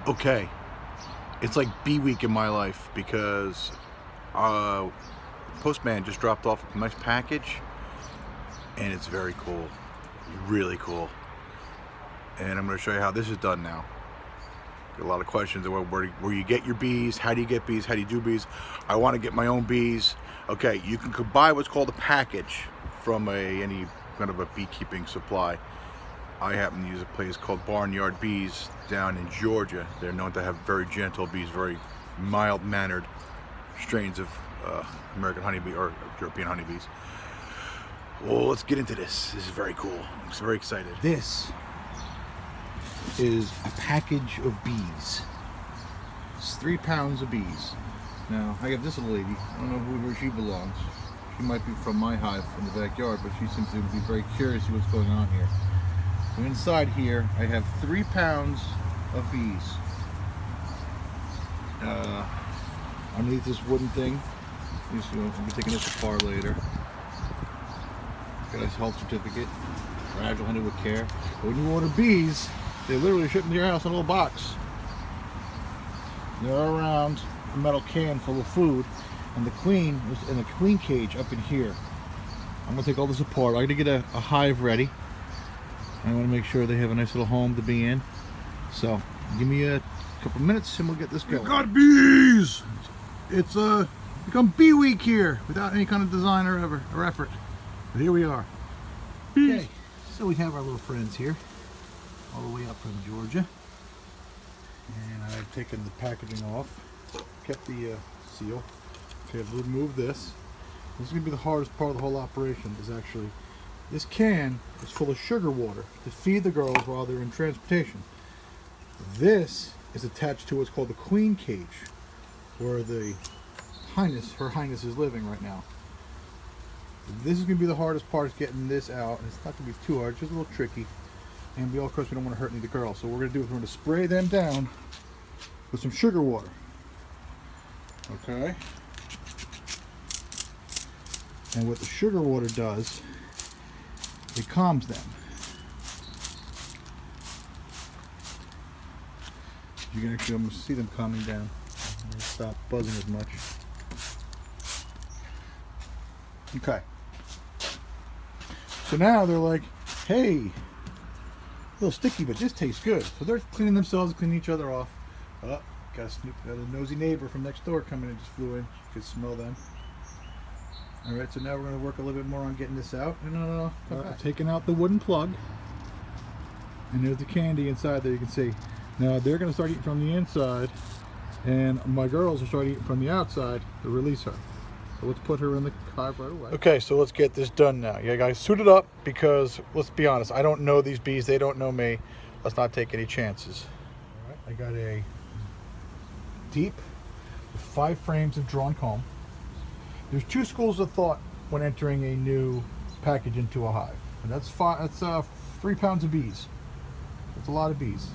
Okay, it's like bee week in my life because postman just dropped off a nice package and it's very cool, really cool. And I'm going to show you how this is done now. Get a lot of questions about where you get your bees, how do you get bees, how do you do bees. I want to get my own bees. Okay, you can buy what's called a package from any kind of a beekeeping supply. I happen to use a place called Barnyard Bees down in Georgia. They're known to have very gentle bees, very mild-mannered strains of American honeybee or European honeybees. Well, let's get into this. This is very cool. I'm very excited. This is a package of bees. It's 3 pounds of bees. Now, I got this little lady. I don't know where she belongs. She might be from my hive in the backyard, but she seems to be very curious to see what's going on here. So inside here, I have 3 pounds of bees. Underneath this wooden thing, I'll be taking this apart later. Got a health certificate, fragile honey with care. But when you order bees, they literally ship them to your house in a little box. They're around a metal can full of food, and the queen was in a queen cage up in here. I'm gonna take all this apart. I gotta get a hive ready. I want to make sure they have a nice little home to be in. So give me a couple minutes and we'll get this going. We got bees! It's become bee week here without any kind of design or effort. But here we are. Bees. Okay, so we have our little friends here, all the way up from Georgia. And I've taken the packaging off, kept the seal. Okay, I've removed this. This is going to be the hardest part of the whole operation, is actually this can is full of sugar water to feed the girls while they're in transportation. This is attached to what's called the queen cage, where Her Highness is living right now. This is going to be the hardest part, is getting this out. And it's not going to be too hard, it's just a little tricky. And of course, we don't want to hurt any of the girls. So what we're going to do is we're going to spray them down with some sugar water. Okay? And what the sugar water does, it calms them. You can actually almost see them calming down. They'll stop buzzing as much. Okay. So now they're like, hey, a little sticky, but this tastes good. So they're cleaning themselves, cleaning each other off. Oh, got a nosy neighbor from next door coming in, just flew in. You could smell them. Alright, so now we're going to work a little bit more on getting this out. And taking out the wooden plug. And there's the candy inside there, you can see. Now they're going to start eating from the inside, and my girls will start eating from the outside to release her. So let's put her in the hive right away. Okay, so let's get this done now. Yeah, guys, suit it up, because let's be honest, I don't know these bees, they don't know me. Let's not take any chances. Alright, I got a deep with 5 frames of drawn comb. There's 2 schools of thought when entering a new package into a hive. And that's 3 pounds of bees. That's a lot of bees.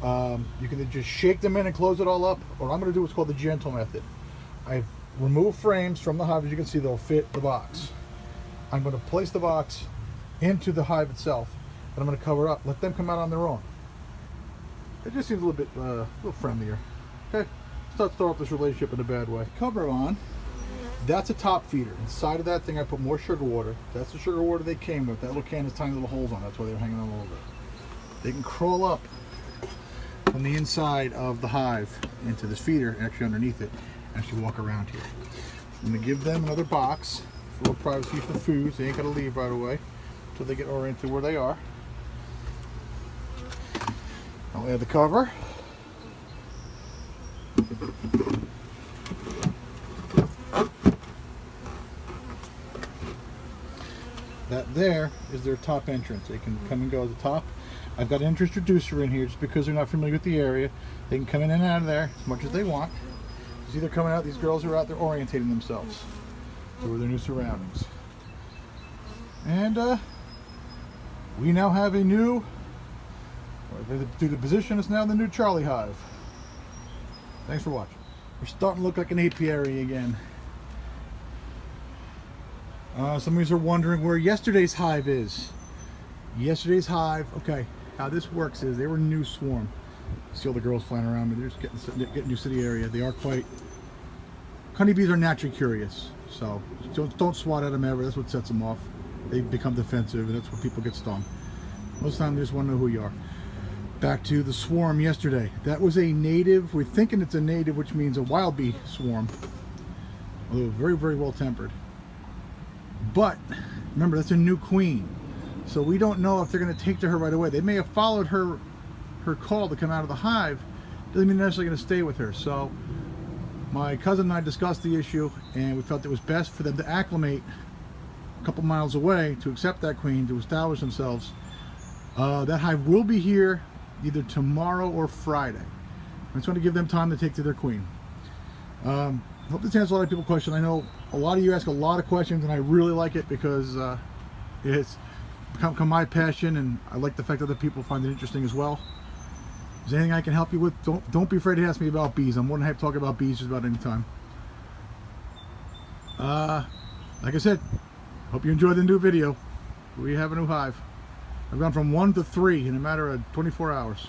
You can just shake them in and close it all up, or I'm going to do what's called the gentle method. I've removed frames from the hive. As you can see, they'll fit the box. I'm going to place the box into the hive itself, and I'm going to cover it up. Let them come out on their own. It just seems a little friendlier. Okay. Start off this relationship in a bad way. Cover on. That's a top feeder. Inside of that thing I put more sugar water. That's the sugar water they came with. That little can has tiny little holes on it. That's why they're hanging on all over. They can crawl up from the inside of the hive into this feeder, actually underneath it, and actually walk around here. I'm going to give them another box for a little privacy for food. They ain't got to leave right away until they get oriented where they are. I'll add the cover. That there is their top entrance. They can come and go at the top. I've got an entrance reducer in here just because they're not familiar with the area. They can come in and out of there as much as they want. You see they're coming out. These girls are out there orientating themselves to their new surroundings. And we now have a new, to the position, it's now the new Charlie hive. Thanks for watching. We're starting to look like an apiary again. Some of you are wondering where yesterday's hive is. Yesterday's hive, okay, how this works is they were a new swarm. See all the girls flying around, but they're just getting new city area. They are quite. Honeybees are naturally curious, so don't swat at them ever. That's what sets them off. They become defensive, and that's when people get stung. Most of the time, they just want to know who you are. Back to the swarm yesterday. That was a native. We're thinking it's a native, which means a wild bee swarm. Although very, very well tempered. But remember, that's a new queen, so we don't know if they're going to take to her right away. They may have followed her call to come out of the hive. Doesn't mean they're necessarily going to stay with her. So my cousin and I discussed the issue, and we felt it was best for them to acclimate a couple miles away to accept that queen, to establish themselves. That hive will be here either tomorrow or Friday. I just want to give them time to take to their queen. I hope this answers a lot of people's questions. I know a lot of you ask a lot of questions, and I really like it because it's become my passion, and I like the fact that other people find it interesting as well. If there's anything I can help you with, don't be afraid to ask me about bees. I'm more than happy to talk about bees just about any time. Like I said, hope you enjoyed the new video. We have a new hive. I've gone from 1 to 3 in a matter of 24 hours.